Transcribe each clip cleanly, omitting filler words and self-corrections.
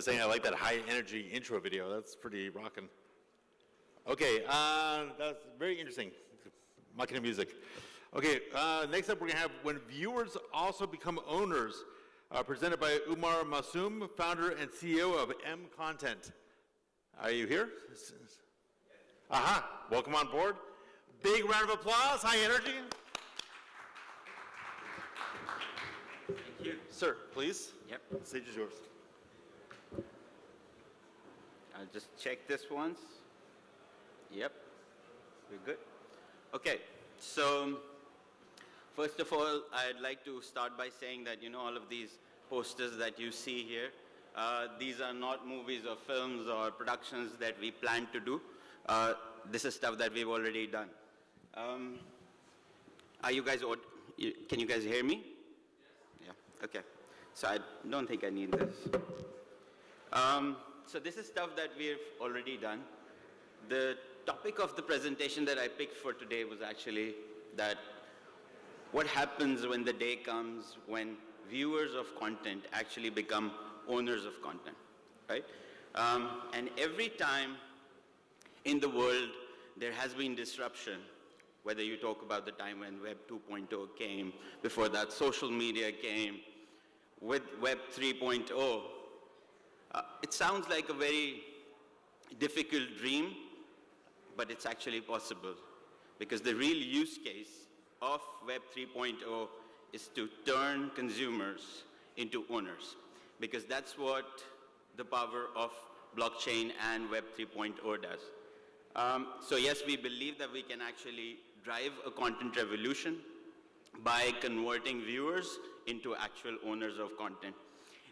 was saying I like that high energy intro video. That's pretty rocking. Okay, that's very interesting. My kind of music. Okay, next up we're gonna have When Viewers Also Become Owners, presented by Umair Masoom, founder and CEO of MContent. Are you here? Aha, welcome on board. Big round of applause, high energy. Thank you. Sir, please. Yep. The stage is yours. I'll just check this once. Yep, we're good. Okay, so first of all, I'd like to start by saying that, all of these posters that you see here, these are not movies or films or productions that we plan to do. This is stuff that we've already done. Are you guys, can you guys hear me? Yes. Yeah, okay. So I don't think I need this. So this is stuff that we've already done. The topic of the presentation that I picked for today was actually that what happens when the day comes when viewers of content actually become owners of content, right? And every time in the world there has been disruption, whether you talk about the time when Web 2.0 came, before that social media came, with Web 3.0, it sounds like a very difficult dream, but it's actually possible. Because the real use case of Web 3.0 is to turn consumers into owners. Because that's what the power of blockchain and Web 3.0 does. So yes, we believe that we can actually drive a content revolution by converting viewers into actual owners of content.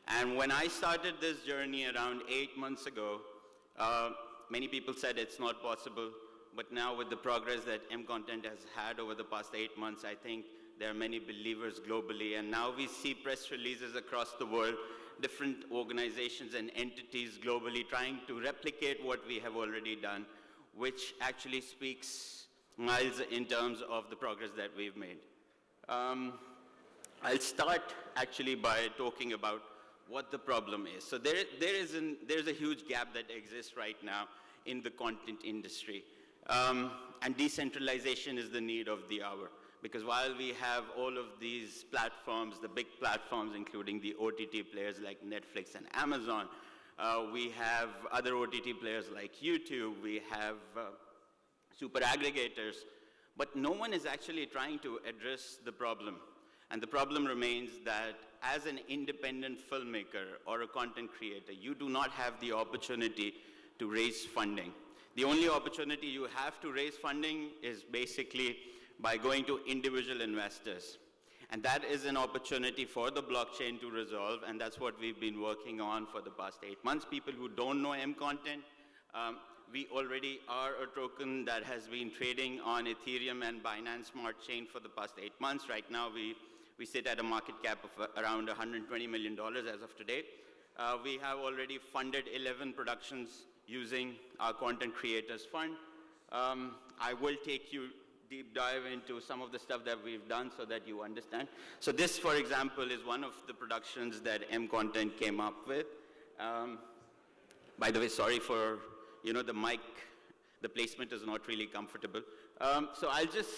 And when I started this journey around 8 months ago, many people said it's not possible, but now with the progress that MContent has had over the past 8 months, I think there are many believers globally, and now we see press releases across the world, different organizations and entities globally trying to replicate what we have already done, which actually speaks miles in terms of the progress that we've made. I'll start actually by talking about what the problem is. So there's a huge gap that exists right now in the content industry. And decentralization is the need of the hour. Because while we have all of these platforms, the big platforms, including the OTT players like Netflix and Amazon, we have other OTT players like YouTube, we have super aggregators, but no one is actually trying to address the problem. And the problem remains that as an independent filmmaker or a content creator, you do not have the opportunity to raise funding. The only opportunity you have to raise funding is basically by going to individual investors. And that is an opportunity for the blockchain to resolve, and that's what we've been working on for the past 8 months. People who don't know MContent, we already are a token that has been trading on Ethereum and Binance Smart Chain for the past 8 months. Right now, we sit at a market cap of around $120 million as of today. We have already funded 11 productions using our Content Creators Fund. I will take you deep dive into some of the stuff that we've done so that you understand. So this, for example, is one of the productions that MContent came up with. By the way, sorry for, the mic, the placement is not really comfortable. So I'll just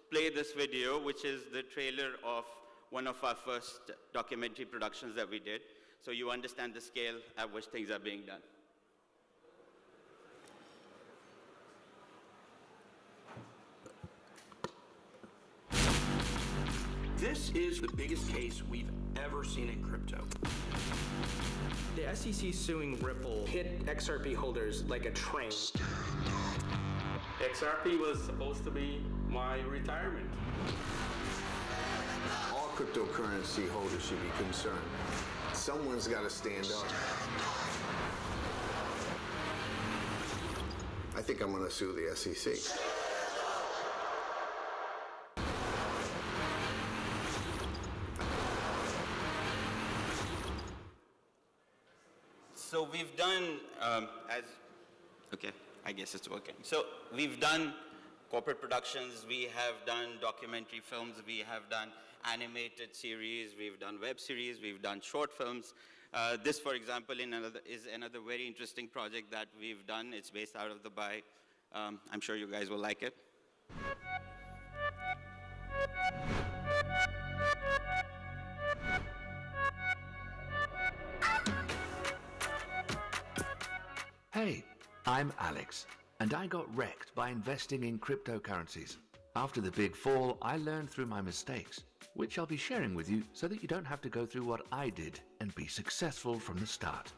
play this video, which is the trailer of one of our first documentary productions that we did, so you understand the scale at which things are being done. This is the biggest case we've ever seen in crypto. The SEC suing Ripple hit XRP holders like a train. XRP was supposed to be my retirement. All cryptocurrency holders should be concerned. Someone's got to stand up. I think I'm going to sue the SEC. So we've done, okay, I guess it's working. So we've done corporate productions, we have done documentary films, we have done animated series, we've done web series, we've done short films. This, for example, is another very interesting project that we've done. It's based out of Dubai. I'm sure you guys will like it. Hey, I'm Alex, and I got wrecked by investing in cryptocurrencies. After the big fall, I learned through my mistakes, which I'll be sharing with you so that you don't have to go through what I did and be successful from the start.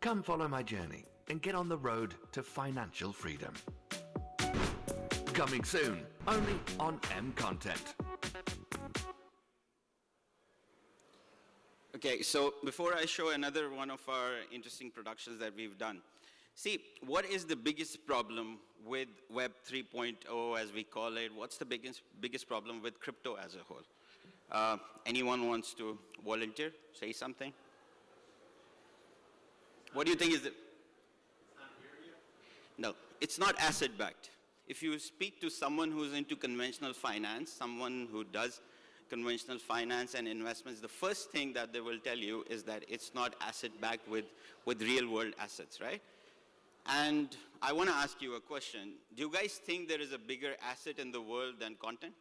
Come follow my journey and get on the road to financial freedom. Coming soon, only on MContent. Okay, so before I show another one of our interesting productions that we've done, see, what is the biggest problem with Web 3.0, as we call it? What's the biggest problem with crypto as a whole? Anyone wants to volunteer, say something? What do you think is it? No, it's not asset-backed. If you speak to someone who's into conventional finance, someone who does conventional finance and investments, the first thing that they will tell you is that it's not asset-backed with real-world assets, right? And I want to ask you a question. Do you guys think there is a bigger asset in the world than content?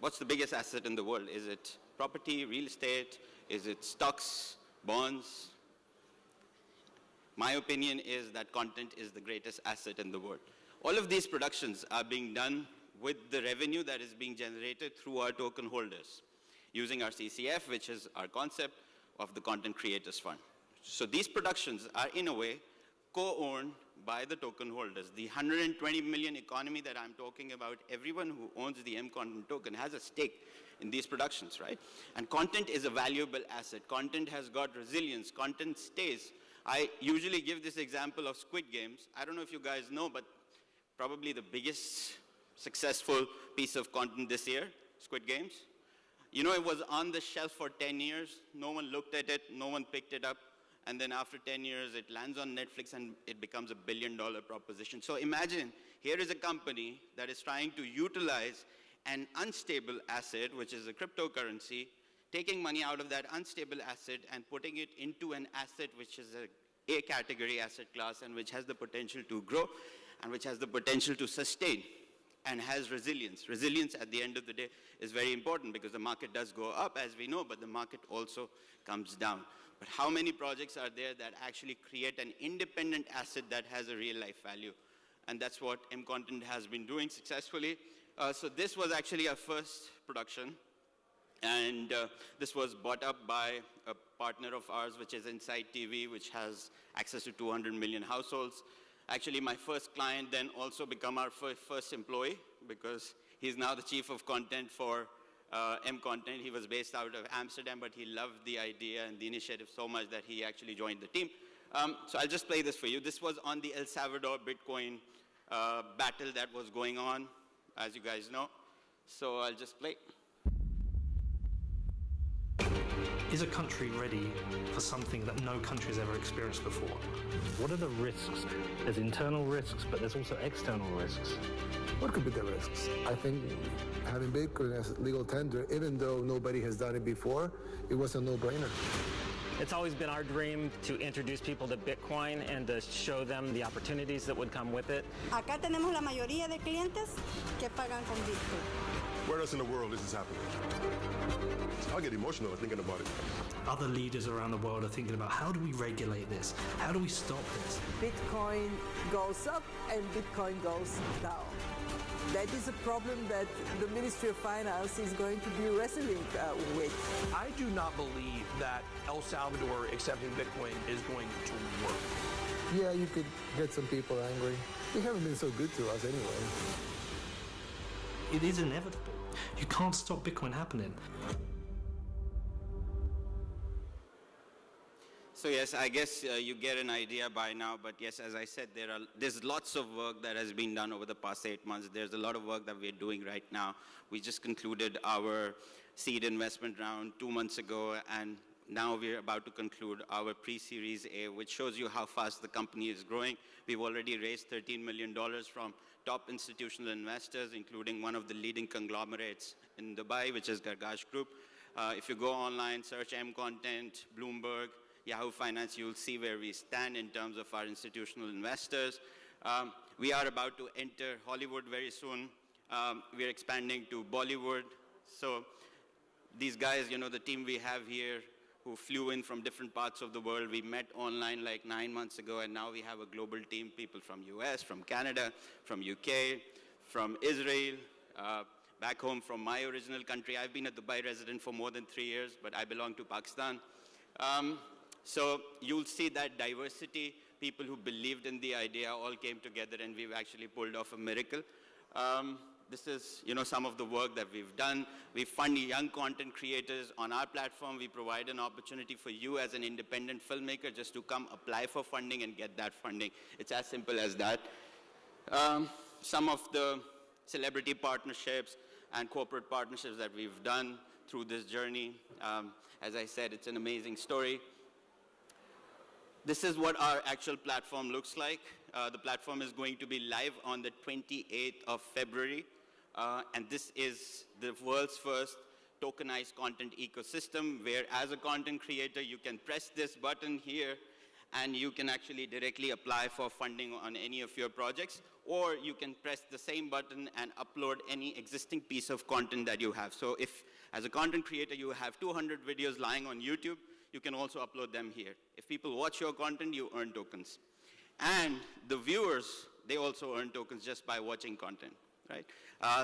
What's the biggest asset in the world? Is it property, real estate? Is it stocks, bonds? My opinion is that content is the greatest asset in the world. All of these productions are being done with the revenue that is being generated through our token holders, using our CCF, which is our concept of the Content Creators Fund. So these productions are, in a way, co-owned by the token holders. The 120 million economy that I'm talking about, everyone who owns the MContent token has a stake in these productions, right? And content is a valuable asset. Content has got resilience. Content stays. I usually give this example of Squid Games. I don't know if you guys know, but probably the biggest successful piece of content this year, Squid Games. You know, it was on the shelf for 10 years. No one looked at it. No one picked it up. And then after 10 years, it lands on Netflix and it becomes a billion-dollar proposition. So imagine, here is a company that is trying to utilize an unstable asset, which is a cryptocurrency, taking money out of that unstable asset and putting it into an asset which is a category asset class and which has the potential to grow and which has the potential to sustain and has resilience. Resilience at the end of the day is very important because the market does go up, as we know, but the market also comes down. But how many projects are there that actually create an independent asset that has a real life value? And that's what MContent has been doing successfully. So this was actually our first production. And this was bought up by a partner of ours, which is Inside TV, which has access to 200 million households. Actually, my first client then also became our first employee because he's now the chief of content for MContent. He was based out of Amsterdam, but he loved the idea and the initiative so much that he actually joined the team. So I'll just play this for you. This was on the El Salvador Bitcoin battle that was going on, as you guys know. So I'll just play. Is a country ready for something that no country has ever experienced before? What are the risks? There's internal risks, but there's also external risks. What could be the risks? I think having Bitcoin as legal tender, even though nobody has done it before, it was a no-brainer. It's always been our dream to introduce people to Bitcoin and to show them the opportunities that would come with it. Acá tenemos la mayoría de clientes que pagan con Bitcoin. Where else in the world is this happening? I get emotional thinking about it. Other leaders around the world are thinking about how do we regulate this? How do we stop this? Bitcoin goes up and Bitcoin goes down. That is a problem that the Ministry of Finance is going to be wrestling with. I do not believe that El Salvador accepting Bitcoin is going to work. Yeah, you could get some people angry. They haven't been so good to us anyway. It is inevitable. You can't stop Bitcoin happening. So yes, I guess you get an idea by now, but yes, as I said, there's lots of work that has been done over the past 8 months. There's a lot of work that we're doing right now. We just concluded our seed investment round 2 months ago, and now we're about to conclude our pre-series A, which shows you how fast the company is growing. We've already raised $13 million from top institutional investors, including one of the leading conglomerates in Dubai, which is Gargash Group. If you go online, search MContent, Bloomberg, Yahoo Finance, you'll see where we stand in terms of our institutional investors. We are about to enter Hollywood very soon. We're expanding to Bollywood. So these guys, you know, the team we have here who flew in from different parts of the world, we met online like 9 months ago, and now we have a global team, people from US, from Canada, from UK, from Israel, back home from my original country. I've been a Dubai resident for more than 3 years, but I belong to Pakistan. So you'll see that diversity, people who believed in the idea all came together, and we've actually pulled off a miracle. This is, you know, some of the work that we've done. We fund young content creators on our platform. We provide an opportunity for you as an independent filmmaker just to come apply for funding and get that funding. It's as simple as that. Some of the celebrity partnerships and corporate partnerships that we've done through this journey. As I said, it's an amazing story. This is what our actual platform looks like. The platform is going to be live on the 28th of February. And this is the world's first tokenized content ecosystem, where as a content creator, you can press this button here, and you can actually directly apply for funding on any of your projects, or you can press the same button and upload any existing piece of content that you have. So if, as a content creator, you have 200 videos lying on YouTube, you can also upload them here. If people watch your content, you earn tokens. And the viewers, they also earn tokens just by watching content, right?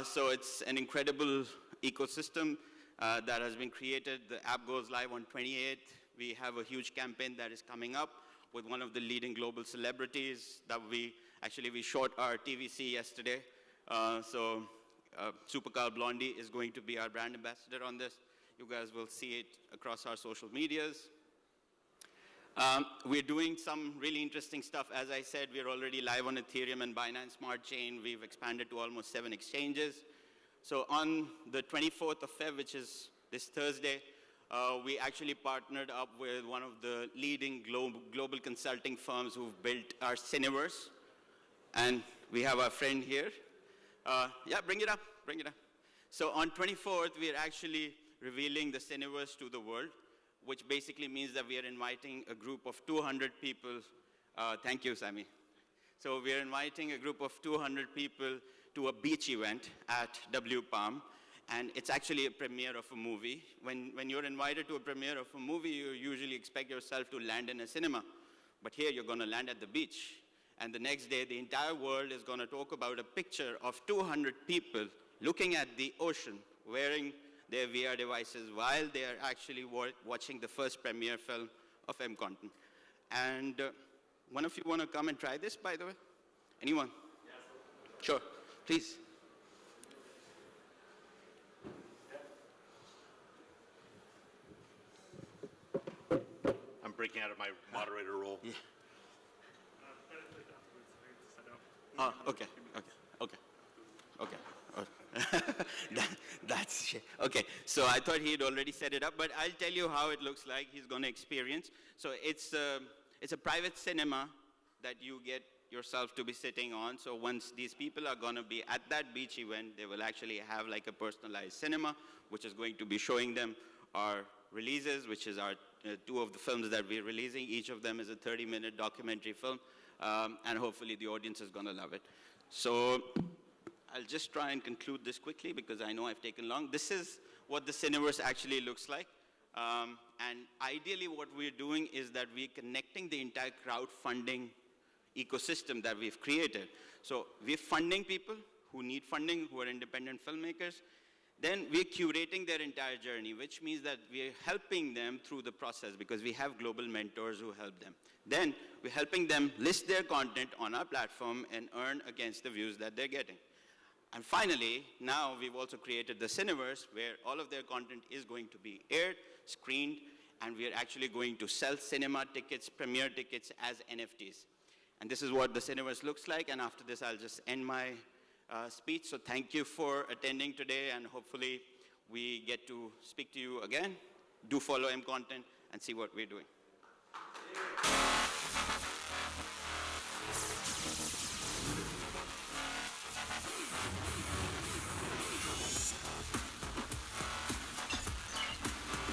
So it's an incredible ecosystem that has been created. The app goes live on 28th. We have a huge campaign that is coming up with one of the leading global celebrities that we shot our TVC yesterday. Supercar Blondie is going to be our brand ambassador on this. You guys will see it across our social medias. We're doing some really interesting stuff. As I said, we're already live on Ethereum and Binance Smart Chain. We've expanded to almost 7 exchanges. So on the 24th of Feb, which is this Thursday, we actually partnered up with one of the leading global consulting firms who've built our Cineverse. And we have our friend here. Yeah, bring it up, bring it up. So on 24th, we're actually revealing the Cineverse to the world, which basically means that we are inviting a group of 200 people. Thank you, Sammy. So we're inviting a group of 200 people to a beach event at W Palm, and it's actually a premiere of a movie. When you're invited to a premiere of a movie, you usually expect yourself to land in a cinema. But here, you're going to land at the beach. And the next day, the entire world is going to talk about a picture of 200 people looking at the ocean, wearing their VR devices while they are actually watching the first premiere film of MContent. And one of you want to come and try this, by the way? Anyone? Yes. Sure, please. I'm breaking out of my moderator role. Yeah. Oh, okay, okay. That's shit. Okay, so I thought he'd already set it up, but I'll tell you how it looks like. He's going to experience. So it's a private cinema that you get yourself to be sitting on. So once these people are going to be at that beach event, they will actually have like a personalized cinema, which is going to be showing them our releases, which is our 2 of the films that we're releasing. Each of them is a 30-minute documentary film, and hopefully the audience is going to love it. So I'll just try and conclude this quickly because I know I've taken long. This is what the Cineverse actually looks like. And ideally what we're doing is that we're connecting the entire crowdfunding ecosystem that we've created. So we're funding people who need funding, who are independent filmmakers. Then we're curating their entire journey, which means that we're helping them through the process because we have global mentors who help them. Then we're helping them list their content on our platform and earn against the views that they're getting. And finally, now we've also created the Cineverse, where all of their content is going to be aired, screened, and we're actually going to sell cinema tickets, premiere tickets as NFTs. And this is what the Cineverse looks like, and after this, I'll just end my speech. So thank you for attending today, and hopefully we get to speak to you again. Do follow MContent and see what we're doing.